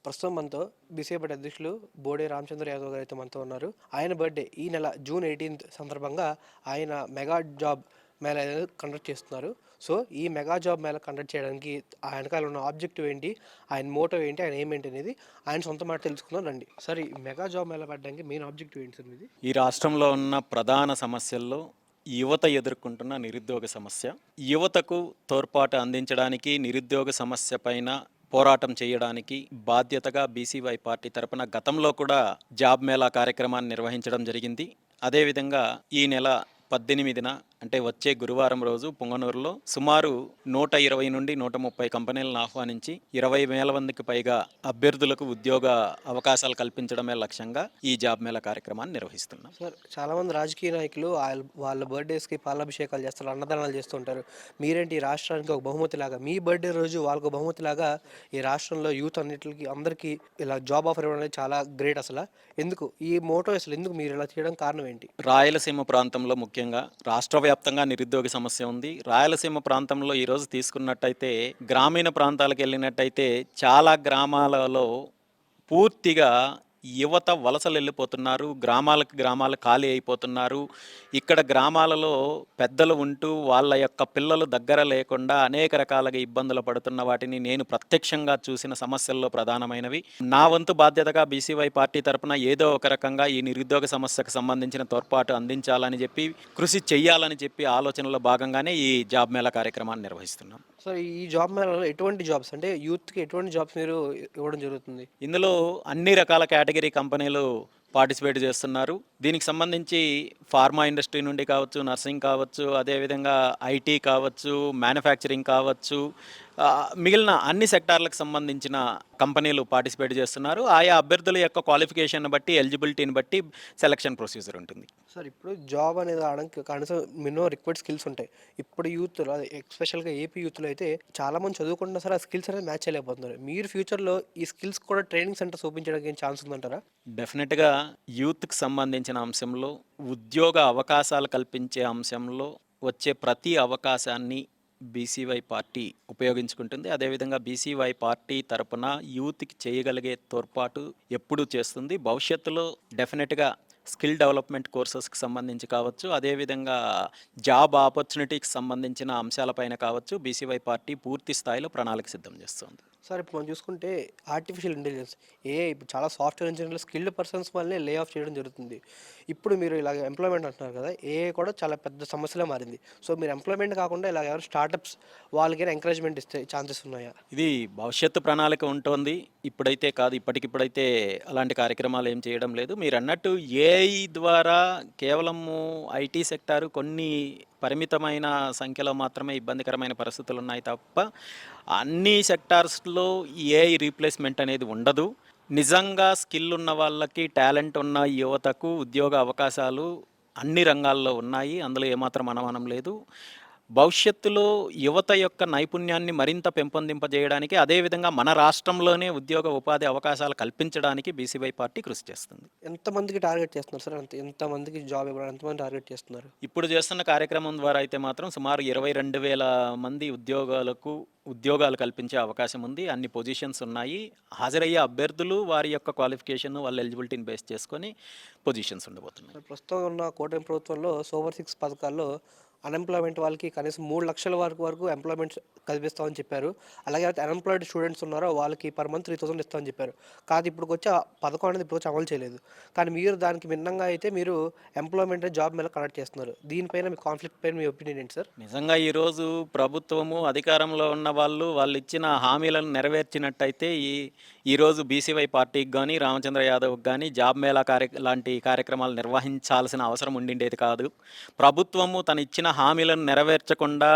ప్రస్తుతం మనతో బీసీఐ అధ్యక్షులు బోడే రామచంద్ర యాదవ్ గారు అయితే మనతో ఉన్నారు. ఆయన బర్త్‌డే ఈ నెల జూన్ 18 సందర్భంగా ఆయన మెగా జాబ్ మేళా అనేది కండక్ట్ చేస్తున్నారు. సో, ఈ మెగా జాబ్ మేళా కండక్ట్ చేయడానికి ఆ వెనకాల ఉన్న ఆబ్జెక్టివ్ ఏంటి? ఆయన మోటో ఏంటి? ఆయన ఎయిమ్ ఏంటి? అనేది ఆయన సొంత మాట తెలుసుకుందాం రండి. సార్, ఈ మెగా జాబ్ మేళా పెట్టడానికి మెయిన్ ఆబ్జెక్టివ్ ఏంటి సార్ మీది? ఈ రాష్ట్రంలో ఉన్న ప్రధాన సమస్యల్లో యువత ఎదుర్కొంటున్న నిరుద్యోగ సమస్య. యువతకు తోడ్పాటు అందించడానికి, నిరుద్యోగ సమస్య పైన పోరాటం చేయడానికి బాధ్యతగా బీసీవై పార్టీ తరపున గతంలో కూడా జాబ్ మేళా కార్యక్రమాన్ని నిర్వహించడం జరిగింది. అదేవిధంగా ఈ నెల 18న అంటే వచ్చే గురువారం రోజు పుంగనూరులో సుమారు 120 నుండి 130 కంపెనీలను ఆహ్వానించి 20,000 మందికి పైగా అభ్యర్థులకు ఉద్యోగ అవకాశాలు కల్పించడమే లక్ష్యంగా ఈ జాబ్ మేళా కార్యక్రమాన్ని నిర్వహిస్తున్నాం. సార్, చాలామంది రాజకీయ నాయకులు వాళ్ళ బర్త్‌డేస్‌కి పాలాభిషేకాలు చేస్తారు, అన్నదానాలు చేస్తుంటారు. మీరేంటి ఈ రాష్ట్రానికి ఒక బహుమతిలాగా, మీ బర్త్‌డే రోజు వాళ్ళకు బహుమతిలాగా ఈ రాష్ట్రంలో యూత్ అన్నిటికి అందరికీ ఇలా జాబ్ ఆఫర్ ఇవ్వడం అనేది చాలా గ్రేట్ అసల. ఎందుకు? ఈ మోటో అసలు ఎందుకు మీరు ఇలా చేయడం కారణం ఏంటి? రాయలసీమ ప్రాంతంలో ముఖ్యంగా రాష్ట్ర వ్యాప్తంగా నిరుద్యోగ సమస్య ఉంది. రాయలసీమ ప్రాంతంలో ఈరోజు తీసుకున్నట్టయితే గ్రామీణ ప్రాంతాలకు వెళ్ళినట్టయితే చాలా గ్రామాలలో పూర్తిగా యువత వలసలు వెళ్ళిపోతున్నారు. గ్రామాలు ఖాళీ అయిపోతున్నారు. ఇక్కడ గ్రామాలలో పెద్దలు ఉంటూ వాళ్ళ యొక్క పిల్లలు దగ్గర లేకుండా అనేక రకాలుగా ఇబ్బందులు పడుతున్న వాటిని నేను ప్రత్యక్షంగా చూసిన సమస్యల్లో ప్రధానమైనవి. నా వంతు బాధ్యతగా బీసీవై పార్టీ తరపున ఏదో ఒక రకంగా ఈ నిరుద్యోగ సమస్యకు సంబంధించిన తోడ్పాటు అందించాలని చెప్పి, కృషి చెయ్యాలని చెప్పి ఆలోచనలో భాగంగానే ఈ జాబ్ మేళా కార్యక్రమాన్ని నిర్వహిస్తున్నాం. సో, ఈ జాబ్ మేళాలో ఎటువంటి జాబ్స్, అంటే యూత్‌కి ఎటువంటి జాబ్స్ మీరు ఇవ్వడం జరుగుతుంది? ఇందులో అన్ని రకాల కేటగిరీ కంపెనీలు పార్టిసిపేట్ చేస్తున్నారు. దీనికి సంబంధించి ఫార్మా ఇండస్ట్రీ నుండి కావచ్చు, నర్సింగ్ కావచ్చు, అదేవిధంగా ఐటీ కావచ్చు, మ్యానుఫ్యాక్చరింగ్ కావచ్చు, మిగిలిన అన్ని సెక్టార్లకు సంబంధించిన కంపెనీలు పార్టిసిపేట్ చేస్తున్నారు. ఆయా అభ్యర్థుల యొక్క క్వాలిఫికేషన్ బట్టి, ఎలిజిబిలిటీని బట్టి సెలక్షన్ ప్రొసీజర్ ఉంటుంది. సార్, ఇప్పుడు జాబ్ అనేది రావడానికి కనీసం మినిమం రిక్వైర్డ్ స్కిల్స్ ఉంటాయి. ఇప్పుడు యూత్‌లో ఎస్పెషల్‌గా ఏపీ యూత్‌లో అయితే చాలామంది చదువుకుంటున్నా సరే ఆ స్కిల్స్ అనేది మ్యాచ్ చేయలేకపోతున్నారు. మీరు ఫ్యూచర్‌లో ఈ స్కిల్స్ కూడా ట్రైనింగ్ సెంటర్స్ ఓపెన్ చేయడానికి ఏం ఛాన్స్ ఉందంటారా? డెఫినెట్గా యూత్కి సంబంధించిన అంశంలో, ఉద్యోగ అవకాశాలు కల్పించే అంశంలో వచ్చే ప్రతి అవకాశాన్ని బీసీవై పార్టీ ఉపయోగించుకుంటుంది. అదేవిధంగా బీసీవై పార్టీ తరపున యూత్కి చేయగలిగే తోడ్పాటు ఎప్పుడూ చేస్తుంది. భవిష్యత్తులో డెఫినెట్గా స్కిల్ డెవలప్మెంట్ కోర్సెస్కి సంబంధించి కావచ్చు, అదేవిధంగా జాబ్ ఆపర్చునిటీకి సంబంధించిన అంశాలపైన కావచ్చు, బీసీవై పార్టీ పూర్తి స్థాయిలో ప్రణాళిక సిద్ధం చేస్తుంది. సార్, ఇప్పుడు మనం చూసుకుంటే ఆర్టిఫిషియల్ ఇంటెలిజెన్స్, ఏఐ ఇప్పుడు చాలా సాఫ్ట్‌వేర్ ఇంజినీర్లు స్కిల్డ్ పర్సన్స్ వల్లనే లే ఆఫ్ చేయడం జరుగుతుంది. ఇప్పుడు మీరు ఇలాగ ఎంప్లాయ్‌మెంట్ అంటున్నారు కదా! ఏఐ కూడా చాలా పెద్ద సమస్యలా మారింది. సో, మీరు ఎంప్లాయ్‌మెంట్ కాకుండా ఇలా ఎవరైనా స్టార్టప్స్ వాళ్ళకైనా ఎంకరేజ్‌మెంట్ ఇస్తే ఛాన్సెస్ ఉన్నాయా? ఇది భవిష్యత్తు ప్రణాళిక ఉంటోంది. ఇప్పుడైతే కాదు, ఇప్పటికిప్పుడైతే అలాంటి కార్యక్రమాలు ఏం చేయడం లేదు. మీరన్నట్టు ఏఐ ద్వారా కేవలము ఐటీ సెక్టారు కొన్ని పరిమితమైన సంఖ్యలో మాత్రమే ఇబ్బందికరమైన పరిస్థితులు ఉన్నాయి తప్ప, అన్ని సెక్టార్స్‌లో ఏఐ రీప్లేస్‌మెంట్ అనేది ఉండదు. నిజంగా స్కిల్ ఉన్న వాళ్ళకి, టాలెంట్ ఉన్న యువతకు ఉద్యోగ అవకాశాలు అన్ని రంగాల్లో ఉన్నాయి. అందులో ఏమాత్రం అనుమానం లేదు. భవిష్యత్తులో యువత యొక్క నైపుణ్యాన్ని మరింత పెంపొందింపజేయడానికి, అదేవిధంగా మన రాష్ట్రంలోనే ఉద్యోగ ఉపాధి అవకాశాలు కల్పించడానికి బీసీవై పార్టీ కృషి చేస్తుంది. ఎంతమందికి టార్గెట్ చేస్తున్నారు సార్? ఎంతమందికి జాబ్ ఇవ్వడానికి ఎంతమంది టార్గెట్ చేస్తున్నారు? ఇప్పుడు చేస్తున్న కార్యక్రమం ద్వారా అయితే మాత్రం సుమారు 22,000 మంది ఉద్యోగాలు కల్పించే అవకాశం ఉంది. అన్ని పొజిషన్స్ ఉన్నాయి. హాజరయ్యే అభ్యర్థులు వారి యొక్క క్వాలిఫికేషన్, వాళ్ళ ఎలిజిబిలిటీని బేస్ చేసుకొని పొజిషన్స్ ఉండబోతున్నాయి. ప్రస్తుతం ఉన్న కూటమి ప్రభుత్వంలో సూపర్ 6 పథకాల్లో అన్‌ఎంప్లాయ్‌మెంట్ వాళ్ళకి కనీసం 3,00,000 వరకు ఎంప్లాయ్‌మెంట్ కల్పిస్తామని చెప్పారు. అలాగే అన్‌ఎంప్లాయిడ్ స్టూడెంట్స్ ఉన్నారో వాళ్ళకి పర్ మంత్ 3,000 ఇస్తామని చెప్పారు. కాదు, ఇప్పటికొచ్చి ఆ పథకం అనేది ఇప్పటికొచ్చి అమలు చేయలేదు. కానీ మీరు దానికి భిన్నంగా అయితే మీరు ఎంప్లాయ్‌మెంట్ జాబ్ మేళా కండక్ట్ చేస్తున్నారు. దీనిపైన మీ కాన్ఫ్లిక్ట్ పైన మీ ఒపీనియన్ ఏంటి సార్? నిజంగా ఈరోజు ప్రభుత్వము, అధికారంలో ఉన్న వాళ్ళు ఇచ్చిన హామీలను నెరవేర్చినట్టయితే ఈరోజు బీసీవై పార్టీకి కానీ, రామచంద్ర యాదవ్కి కానీ జాబ్ మేళా లాంటి కార్యక్రమాలు నిర్వహించాల్సిన అవసరం ఉండిండేది కాదు. ప్రభుత్వము తను ఇచ్చిన హామీలను నెరవేర్చకుండా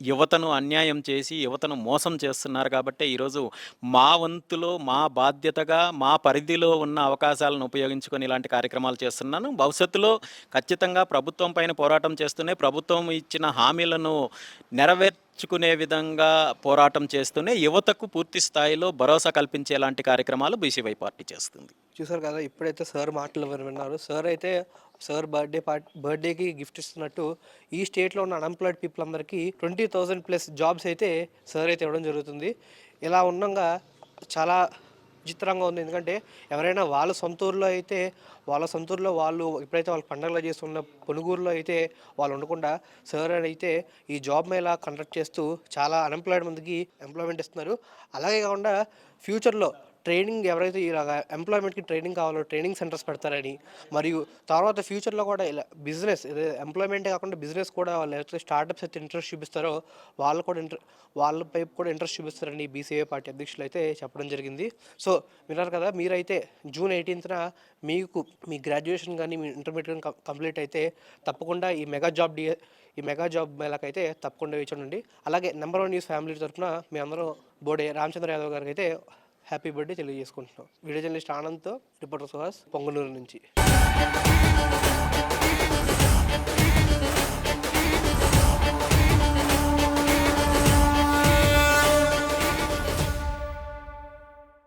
యువతను అన్యాయం చేసి, యువతను మోసం చేస్తున్నారు. కాబట్టి ఈరోజు మా వంతులో, మా బాధ్యతగా, మా పరిధిలో ఉన్న అవకాశాలను ఉపయోగించుకొని ఇలాంటి కార్యక్రమాలు చేస్తున్నాను. భవిష్యత్తులో ఖచ్చితంగా ప్రభుత్వం పైన పోరాటం చేస్తూనే, ప్రభుత్వం ఇచ్చిన హామీలను నెరవేర్చుకునే విధంగా పోరాటం చేస్తూనే యువతకు పూర్తి స్థాయిలో భరోసా కల్పించేలాంటి కార్యక్రమాలు బీసీవై పార్టీ చేస్తుంది. చూసారు కదా, ఇప్పుడైతే సార్ మాటలు విన్నారు. సార్ అయితే సార్ బర్త్డేకి గిఫ్ట్ ఇస్తున్నట్టు ఈ స్టేట్లో ఉన్న అన్‌ఎంప్లాయిడ్ పీపుల్ అందరికీ 20,000 ప్లస్ జాబ్స్ అయితే సార్ అయితే ఇవ్వడం జరుగుతుంది. ఇలా ఉండంగా చాలా విచిత్రంగా ఉంది. ఎందుకంటే ఎవరైనా వాళ్ళ సొంత ఊర్లో అయితే వాళ్ళు ఎప్పుడైతే వాళ్ళు పండగలు చేస్తున్న పొనుగూరులో అయితే వాళ్ళు ఉండకుండా సార్ అని అయితే ఈ జాబ్ మేళా కండక్ట్ చేస్తూ చాలా అన్‌ఎంప్లాయిడ్ మందికి ఎంప్లాయ్‌మెంట్ ఇస్తున్నారు. అలాగే కాకుండా ఫ్యూచర్‌లో ట్రైనింగ్ ఎవరైతే ఇలాగ ఎంప్లాయ్‌మెంట్‌కి ట్రైనింగ్ కావాలో ట్రైనింగ్ సెంటర్స్ పెడతారని, మరియు తర్వాత ఫ్యూచర్‌లో కూడా ఇలా బిజినెస్ ఎంప్లాయ్‌మెంటే కాకుండా బిజినెస్ కూడా వాళ్ళు ఎవరైతే స్టార్టప్స్ అయితే ఇంట్రెస్ట్ చూపిస్తారో వాళ్ళు కూడా వాళ్ళ వైపు కూడా ఇంట్రెస్ట్ చూపిస్తారని బీసీఏ పార్టీ అధ్యక్షులు అయితే చెప్పడం జరిగింది. సో విన్నారు కదా, మీరైతే జూన్ 18న మీకు మీ గ్రాడ్యుయేషన్ కానీ మీ ఇంటర్మీడియట్ కంప్లీట్ అయితే తప్పకుండా ఈ మెగా జాబ్ మేళాకైతే తప్పకుండా వేచి ఉండండి. అలాగే నెంబర్ 1 న్యూస్ ఫ్యామిలీ తరపున మీ అందరం బోడే రామచంద్ర యాదవ్ గారికి అయితే హ్యాపీ బర్త్డే తెలియజేసుకుంటున్నాం. వీడియో జర్నలిస్ట్ ఆనంద్‌తో రిపోర్టర్ సుహాస్ పొంగనూరు నుంచి.